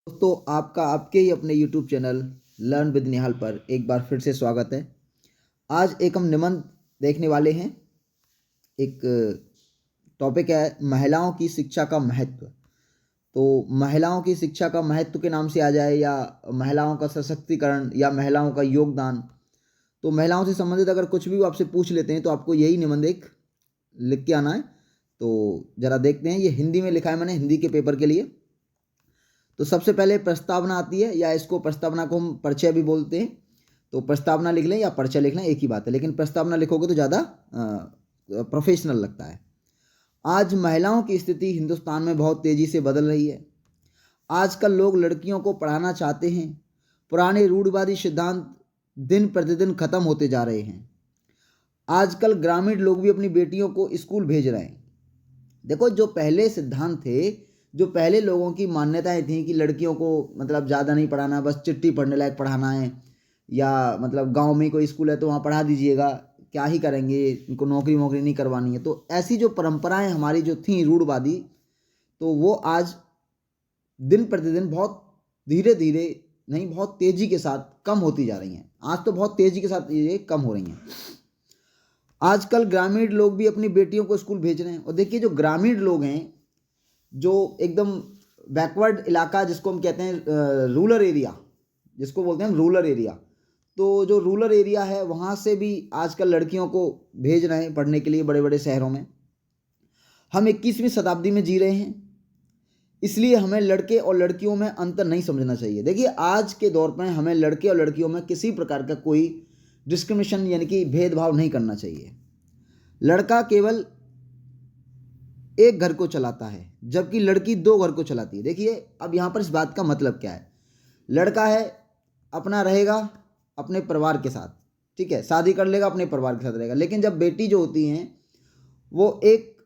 दोस्तों, आपका आपके ही अपने YouTube चैनल लर्न विद निहाल पर एक बार फिर से स्वागत है। आज एक हम निबंध देखने वाले हैं। एक टॉपिक है महिलाओं की शिक्षा का महत्व। तो महिलाओं की शिक्षा का महत्व के नाम से आ जाए या महिलाओं का सशक्तिकरण या महिलाओं का योगदान, तो महिलाओं से संबंधित अगर कुछ भी वो आपसे पूछ लेते हैं तो आपको यही निबंध एक लिख के आना है। तो ज़रा देखते हैं, ये हिंदी में लिखा है मैंने, हिंदी के पेपर के लिए। तो सबसे पहले प्रस्तावना आती है, या इसको प्रस्तावना को हम परिचय भी बोलते हैं। तो प्रस्तावना लिख लें या परिचय लिख लें, एक ही बात है, लेकिन प्रस्तावना लिखोगे तो ज़्यादा प्रोफेशनल लगता है। आज महिलाओं की स्थिति हिंदुस्तान में बहुत तेज़ी से बदल रही है। आजकल लोग लड़कियों को पढ़ाना चाहते हैं। पुराने रूढ़िवादी सिद्धांत दिन प्रतिदिन खत्म होते जा रहे हैं। आजकल ग्रामीण लोग भी अपनी बेटियों को स्कूल भेज रहे हैं। देखो, जो पहले सिद्धांत थे, जो पहले लोगों की मान्यताएं थीं कि लड़कियों को मतलब ज़्यादा नहीं पढ़ाना, बस चिट्ठी पढ़ने लायक पढ़ाना है, या मतलब गांव में कोई स्कूल है तो वहाँ पढ़ा दीजिएगा, क्या ही करेंगे, इनको नौकरी वोकरी नहीं करवानी है। तो ऐसी जो परंपराएं हमारी जो थीं रूढ़वादी, तो वो आज दिन प्रतिदिन बहुत धीरे धीरे नहीं, बहुत तेज़ी के साथ कम होती जा रही हैं। आज तो बहुत तेज़ी के साथ ये कम हो रही हैं। आजकल ग्रामीण लोग भी अपनी बेटियों को स्कूल भेज रहे हैं। और देखिए, जो ग्रामीण लोग हैं, जो एकदम बैकवर्ड इलाका जिसको हम कहते हैं, रूरल एरिया जिसको बोलते हैं हम, रूरल एरिया, तो जो रूरल एरिया है वहाँ से भी आजकल लड़कियों को भेज रहे हैं पढ़ने के लिए बड़े बड़े शहरों में। हम 21वीं शताब्दी में जी रहे हैं, इसलिए हमें लड़के और लड़कियों में अंतर नहीं समझना चाहिए। देखिए, आज के दौर में हमें लड़के और लड़कियों में किसी प्रकार का कोई डिस्क्रिमिनेशन यानी कि भेदभाव नहीं करना चाहिए। लड़का केवल एक घर को चलाता है, जबकि लड़की दो घर को चलाती है। देखिए, अब यहाँ पर इस बात का मतलब क्या है। लड़का है अपना रहेगा अपने परिवार के साथ, ठीक है, शादी कर लेगा, अपने परिवार के साथ रहेगा। लेकिन जब बेटी जो होती हैं वो एक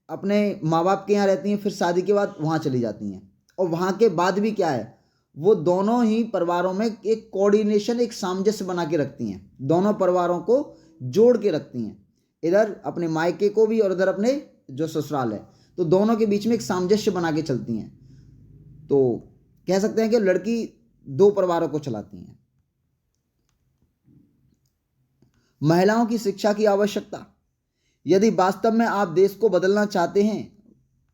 अपने माँ बाप के यहाँ रहती हैं, फिर शादी के बाद वहाँ चली जाती हैं, और वहाँ के बाद भी क्या है, वो दोनों ही परिवारों में एक कोऑर्डिनेशन, एक सामंजस्य बना के रखती हैं, दोनों परिवारों को जोड़ के रखती हैं, इधर अपने मायके को भी और इधर अपने जो ससुराल है, तो दोनों के बीच में एक सामंजस्य बना के चलती हैं। तो कह सकते हैं कि लड़की दो परिवारों को चलाती हैं। महिलाओं की शिक्षा की आवश्यकता। यदि वास्तव में आप देश को बदलना चाहते हैं,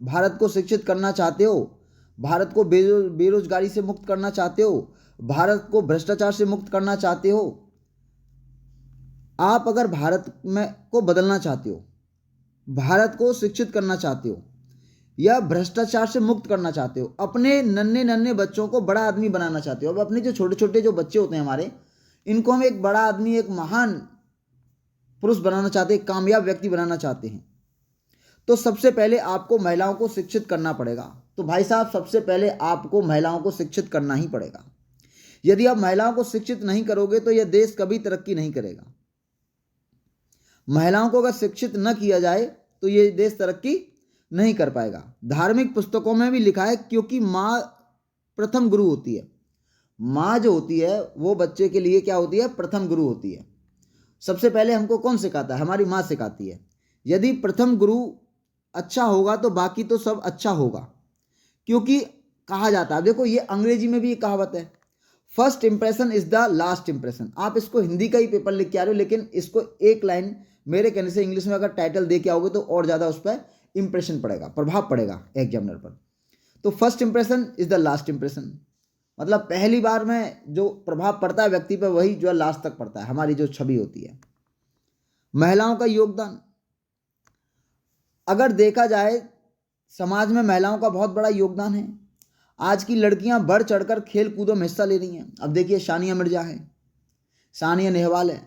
भारत को शिक्षित करना चाहते हो, भारत को बेरोजगारी से मुक्त करना चाहते हो, भारत को भ्रष्टाचार से मुक्त करना चाहते हो, आप अगर भारत में को बदलना चाहते हो, भारत को शिक्षित करना चाहते हो, या भ्रष्टाचार से मुक्त करना चाहते हो, अपने नन्हे नन्हे बच्चों को बड़ा आदमी बनाना चाहते हो। अब अपने जो छोटे छोटे जो बच्चे होते हैं हमारे, इनको हम एक बड़ा आदमी, एक महान पुरुष बनाना चाहते हैं, एक कामयाब व्यक्ति बनाना चाहते हैं, तो सबसे पहले आपको महिलाओं को शिक्षित करना पड़ेगा। तो भाई साहब, सबसे पहले आपको महिलाओं को शिक्षित करना ही पड़ेगा। यदि आप महिलाओं को शिक्षित नहीं करोगे तो यह देश कभी तरक्की नहीं करेगा। महिलाओं को अगर शिक्षित न किया जाए तो ये देश तरक्की नहीं कर पाएगा। धार्मिक पुस्तकों में भी लिखा है, क्योंकि माँ प्रथम गुरु होती है। माँ जो होती है वो बच्चे के लिए क्या होती है, प्रथम गुरु होती है। सबसे पहले हमको कौन सिखाता है, हमारी माँ सिखाती है। यदि प्रथम गुरु अच्छा होगा तो बाकी तो सब अच्छा होगा, क्योंकि कहा जाता है, देखो ये अंग्रेजी में भी एक कहावत है, first impression is the last impression. आप इसको हिंदी का ही पेपर लिख के आ रहे हो, लेकिन इसको एक लाइन मेरे कहने से इंग्लिश में अगर टाइटल दे के आओगे तो और ज़्यादा उस पर इंप्रेशन पड़ेगा, प्रभाव पड़ेगा एग्जामिनर पर। तो first impression is the last impression, मतलब पहली बार में जो प्रभाव पड़ता है व्यक्ति पर, वही जो है लास्ट तक पड़ता है, हमारी जो छवि होती है। महिलाओं का योगदान, अगर देखा जाए समाज में महिलाओं का बहुत बड़ा योगदान है। आज की लड़कियां बढ़ चढ़कर खेल कूदों में हिस्सा ले रही हैं। अब देखिए, सानिया मिर्जा है, सानिया नेहवाल है,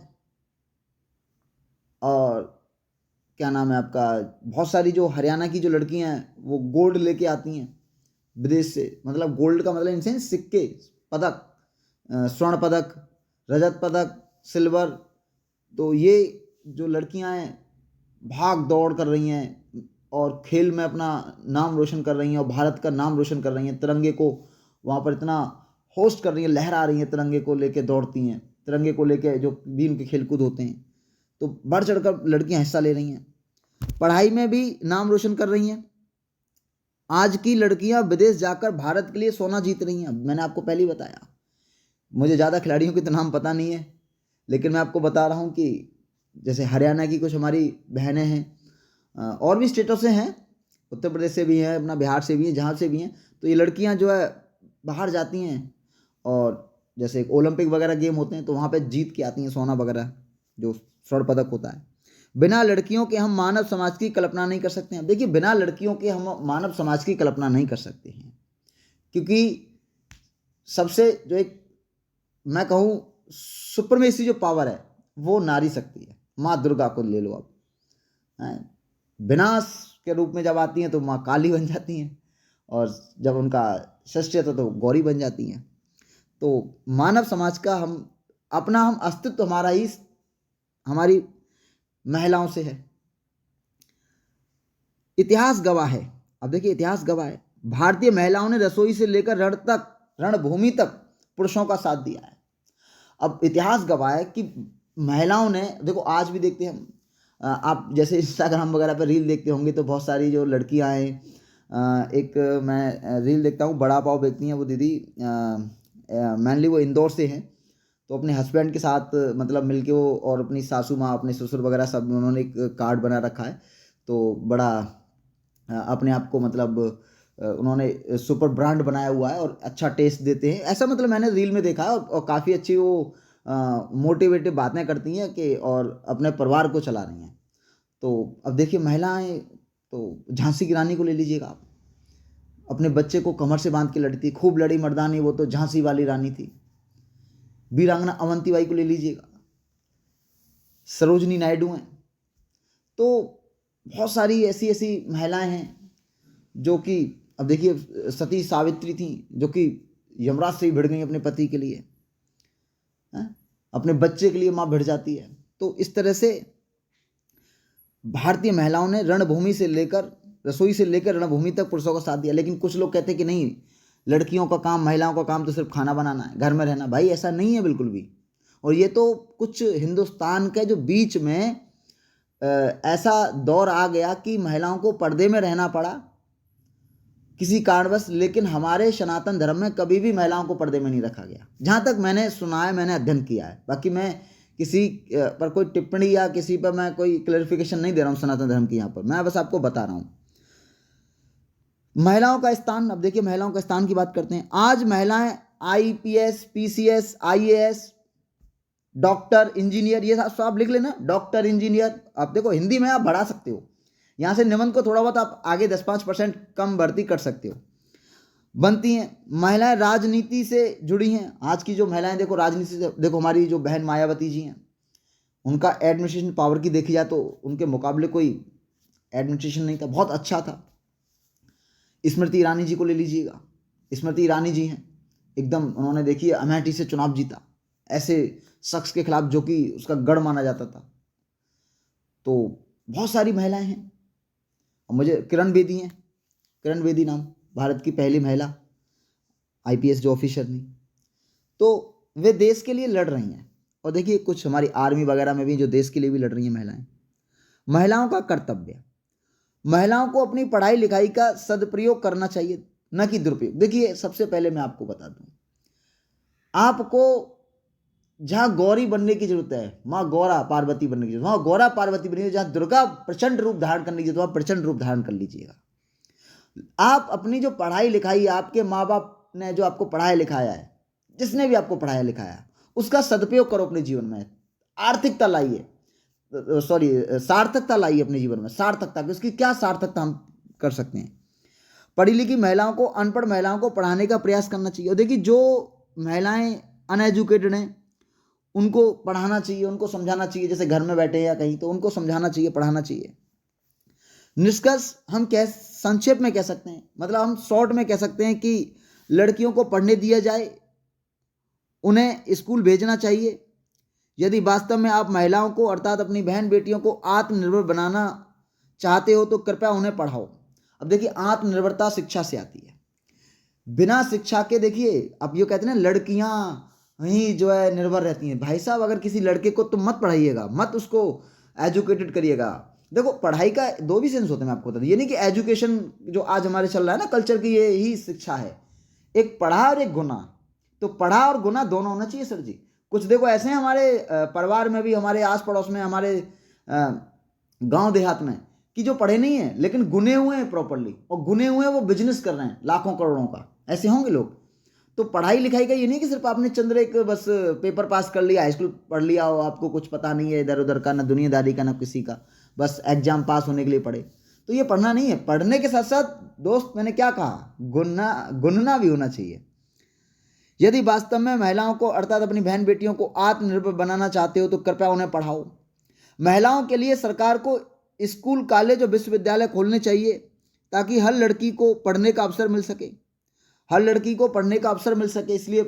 और क्या नाम है आपका, बहुत सारी जो हरियाणा की जो लड़कियां हैं वो गोल्ड लेके आती हैं विदेश से। मतलब गोल्ड का मतलब इनसे सिक्के, पदक, स्वर्ण पदक, रजत पदक, सिल्वर। तो ये जो लड़कियां हैं भाग दौड़ कर रही हैं और खेल में अपना नाम रोशन कर रही हैं, और भारत का नाम रोशन कर रही हैं। तिरंगे को वहाँ पर इतना होस्ट कर रही हैं, लहरा रही हैं, तिरंगे को लेके दौड़ती हैं, तिरंगे को लेके जो भी उनके खेलकूद होते हैं। तो बढ़ चढ़कर लड़कियां हिस्सा ले रही हैं, पढ़ाई में भी नाम रोशन कर रही हैं। आज की लड़कियां विदेश जाकर भारत के लिए सोना जीत रही हैं। मैंने आपको पहले ही बताया, मुझे ज़्यादा खिलाड़ियों के तो नाम पता नहीं है, लेकिन मैं आपको बता रहा हूँ कि जैसे हरियाणा की कुछ हमारी बहनें हैं, और भी स्टेटों से हैं, उत्तर प्रदेश से भी हैं, अपना बिहार से भी हैं, जहाँ से भी हैं, तो ये लड़कियाँ जो है बाहर जाती हैं और जैसे ओलंपिक वगैरह गेम होते हैं तो वहाँ पे जीत के आती हैं सोना वगैरह, जो स्वर्ण पदक होता है। बिना लड़कियों के हम मानव समाज की कल्पना नहीं कर सकते हैं। देखिए, बिना लड़कियों के हम मानव समाज की कल्पना नहीं कर सकते हैं, क्योंकि सबसे जो एक मैं कहूँ सुपरमेसी जो पावर है वो नारी शक्ति है। माँ दुर्गा को ले लो आप, विनाश के रूप में जब आती हैं तो माँ काली बन जाती हैं, और जब उनका षष्ठी आता तो गौरी बन जाती हैं। तो मानव समाज का हम अस्तित्व हमारा ही हमारी महिलाओं से है। इतिहास गवाह है, अब देखिए इतिहास गवाह है, भारतीय महिलाओं ने रसोई से लेकर रणभूमि तक पुरुषों का साथ दिया है। अब इतिहास गवाह है कि महिलाओं ने, देखो आज भी देखते हैं हम, आप जैसे इंस्टाग्राम वगैरह पर रील देखते होंगे तो बहुत सारी जो लड़कियां हैं, एक मैं रील देखता हूँ, बड़ा पाव बेचती हैं वो दीदी, मेनली वो इंदौर से हैं, तो अपने हस्बैंड के साथ मतलब मिलके वो, और अपनी सासू माँ, अपने ससुर वगैरह सब, उन्होंने एक कार्ड बना रखा है, तो बड़ा अपने आप को मतलब उन्होंने सुपर ब्रांड बनाया हुआ है और अच्छा टेस्ट देते हैं, ऐसा मतलब मैंने रील में देखा है, और काफ़ी अच्छी वो मोटिवेटिव बातें करती हैं कि, और अपने परिवार को चला रही हैं। तो अब देखिए महिलाएं, तो झांसी की रानी को ले लीजिएगा आप, अपने बच्चे को कमर से बांध के लड़ती, खूब लड़ी मर्दानी, वो तो झांसी वाली रानी थी। वीरांगना अवंतीबाई को ले लीजिएगा, सरोजनी नायडू हैं, तो बहुत सारी ऐसी ऐसी महिलाएं हैं जो कि, अब देखिए सती सावित्री थी जो कि यमराज से ही भिड़ गई अपने पति के लिए, अपने बच्चे के लिए माँ भिड़ जाती है। तो इस तरह से भारतीय महिलाओं ने रणभूमि से लेकर, रसोई से लेकर रणभूमि तक पुरुषों का साथ दिया। लेकिन कुछ लोग कहते हैं कि नहीं, लड़कियों का काम, महिलाओं का काम तो सिर्फ खाना बनाना है, घर में रहना। भाई ऐसा नहीं है बिल्कुल भी। और ये तो कुछ हिंदुस्तान के जो बीच में ऐसा दौर आ गया कि महिलाओं को पर्दे में रहना पड़ा किसी कारणवश, लेकिन हमारे सनातन धर्म में कभी भी महिलाओं को पर्दे में नहीं रखा गया, जहाँ तक मैंने सुना है, मैंने अध्ययन किया है। बाकी मैं किसी पर कोई टिप्पणी या किसी पर मैं कोई क्लैरिफिकेशन नहीं दे रहा हूँ सनातन धर्म की, यहाँ पर मैं बस आपको बता रहा हूँ महिलाओं का स्थान। अब देखिए महिलाओं का स्थान की बात करते हैं। आज महिलाएं IPS, PCS, IAS, doctor, engineer, ये सब आप लिख लेना, डॉक्टर, इंजीनियर। आप देखो हिंदी में आप बढ़ा सकते हो, यहाँ से निबंध को थोड़ा बहुत आप आगे 10-5% कम भर्ती कर सकते हो, बनती हैं। महिलाएं राजनीति से जुड़ी हैं। आज की जो महिलाएं देखो राजनीति से, देखो हमारी जो बहन मायावती जी हैं, उनका एडमिनिस्ट्रेशन पावर की देखी जाए तो उनके मुकाबले कोई एडमिनिस्ट्रेशन नहीं था, बहुत अच्छा था। स्मृति ईरानी जी को ले लीजिएगा, स्मृति ईरानी जी हैं, एकदम उन्होंने देखिए अमेठी से चुनाव जीता, ऐसे शख्स के खिलाफ जो कि उसका गढ़ माना जाता था। तो बहुत सारी महिलाएं हैं। और मुझे किरण बेदी हैं, किरण बेदी नाम, भारत की पहली महिला IPS जो ऑफिसर थी, तो वे देश के लिए लड़ रही हैं। और देखिए कुछ हमारी आर्मी वगैरह में भी जो देश के लिए भी लड़ रही हैं महिलाएं। महिलाओं का कर्तव्य, महिलाओं को अपनी पढ़ाई लिखाई का सदुपयोग करना चाहिए, न कि दुरुपयोग। देखिए सबसे पहले मैं आपको बता दूं, आपको जहां गौरी बनने की जरूरत है, माँ गौरा पार्वती बनने की जरूरत है, वहां गौरा पार्वती बनने की, जहां दुर्गा प्रचंड रूप धारण करने की जरूरत है, वहां प्रचंड रूप धारण कर लीजिएगा। आप अपनी जो पढ़ाई लिखाई, आपके माँ बाप ने जो आपको पढ़ाया लिखाया है, जिसने भी आपको पढ़ाया लिखाया, उसका सदुपयोग करो अपने जीवन में। आर्थिकता लाइए, सॉरी सार्थकता लाइए अपने जीवन में, सार्थकता। उसकी क्या सार्थकता हम कर सकते हैं? पढ़ी लिखी महिलाओं को, अनपढ़ महिलाओं को पढ़ाने का प्रयास करना चाहिए। और देखिए जो महिलाएं अनएजुकेटेड हैं उनको पढ़ाना चाहिए, उनको समझाना चाहिए, जैसे घर में बैठे हैं या कहीं, तो उनको समझाना चाहिए, पढ़ाना चाहिए। निष्कर्ष हम संक्षेप में कह सकते हैं, मतलब हम शॉर्ट में कह सकते हैं कि लड़कियों को पढ़ने दिया जाए, उन्हें स्कूल भेजना चाहिए। यदि वास्तव में आप महिलाओं को अर्थात अपनी बहन बेटियों को आत्मनिर्भर बनाना चाहते हो तो कृपया उन्हें पढ़ाओ। अब देखिए आत्मनिर्भरता शिक्षा से आती है, बिना शिक्षा के देखिए अब ये कहते हैं ना लड़कियां ही जो है निर्भर रहती हैं। भाई साहब अगर किसी लड़के को तुम मत पढ़ाइएगा, मत उसको एजुकेटेड करिएगा, देखो पढ़ाई का दो भी सेंस होते हैं, मैं आपको बता दूं। ये नहीं कि एजुकेशन जो आज हमारे चल रहा है ना कल्चर की, ये ही शिक्षा है, एक पढ़ा और एक गुना। तो पढ़ा और गुना दोनों होना चाहिए सर जी। कुछ देखो ऐसे हैं हमारे परिवार में भी, हमारे आस पड़ोस में, हमारे गांव देहात में, कि जो पढ़े नहीं है लेकिन गुने हुए हैं प्रॉपरली, और गुने हुए हैं वो बिजनेस कर रहे हैं लाखों करोड़ों का। ऐसे होंगे लोग। तो पढ़ाई लिखाई का ये नहीं कि सिर्फ आपने चंद्र एक बस पेपर पास कर लिया, हाई स्कूल पढ़ लिया हो, आपको कुछ पता नहीं है इधर उधर का, ना दुनियादारी का ना किसी का, बस एग्जाम पास होने के लिए पढ़े। तो ये पढ़ना नहीं है। पढ़ने के साथ साथ दोस्त, मैंने क्या कहा, गुनना भी होना चाहिए। यदि वास्तव में महिलाओं को अर्थात अपनी बहन बेटियों को आत्मनिर्भर बनाना चाहते हो तो कृपया उन्हें पढ़ाओ। महिलाओं के लिए सरकार को स्कूल, कॉलेज और विश्वविद्यालय खोलने चाहिए ताकि हर लड़की को पढ़ने का अवसर मिल सके। हर लड़की को पढ़ने का अवसर मिल सके, इसलिए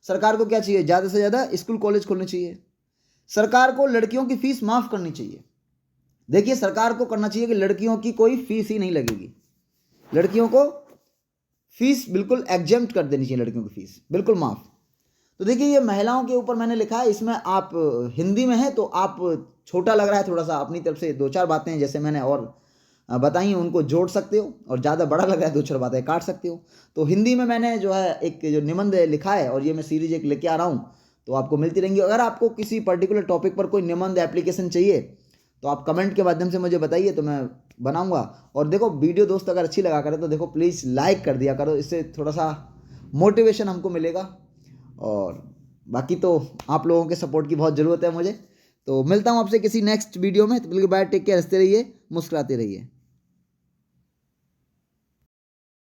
सरकार को क्या चाहिए, ज़्यादा से ज़्यादा स्कूल कॉलेज खोलने चाहिए। सरकार को लड़कियों की फीस माफ़ करनी चाहिए। देखिए सरकार को करना चाहिए कि लड़कियों की कोई फीस ही नहीं लगेगी। लड़कियों को फीस बिल्कुल एग्जेम्प्ट कर देनी चाहिए, लड़कियों की फीस बिल्कुल माफ़। तो देखिए ये महिलाओं के ऊपर मैंने लिखा है, इसमें आप हिंदी में है तो आप छोटा लग रहा है थोड़ा सा, अपनी तरफ से दो चार बातें जैसे मैंने और बताई उनको जोड़ सकते हो, और ज़्यादा बड़ा लग रहा है दो चार बातें काट सकते हो। तो हिंदी में मैंने जो है एक जो निबंध लिखा है, और ये मैं सीरीज एक लेके आ रहा हूँ, तो आपको मिलती रहेंगी। अगर आपको किसी पर्टिकुलर टॉपिक पर कोई निबंध एप्लीकेशन चाहिए तो आप कमेंट के माध्यम से मुझे बताइए, तो मैं बनाऊंगा। और देखो वीडियो दोस्त अगर अच्छी लगा करे तो देखो प्लीज़ लाइक कर दिया करो, इससे थोड़ा सा मोटिवेशन हमको मिलेगा। और बाकी तो आप लोगों के सपोर्ट की बहुत ज़रूरत है मुझे। तो मिलता हूँ आपसे किसी नेक्स्ट वीडियो में, तो बिल्कुल बाय, टेक केयर, हंसते रहिए, मुस्कुराते रहिए।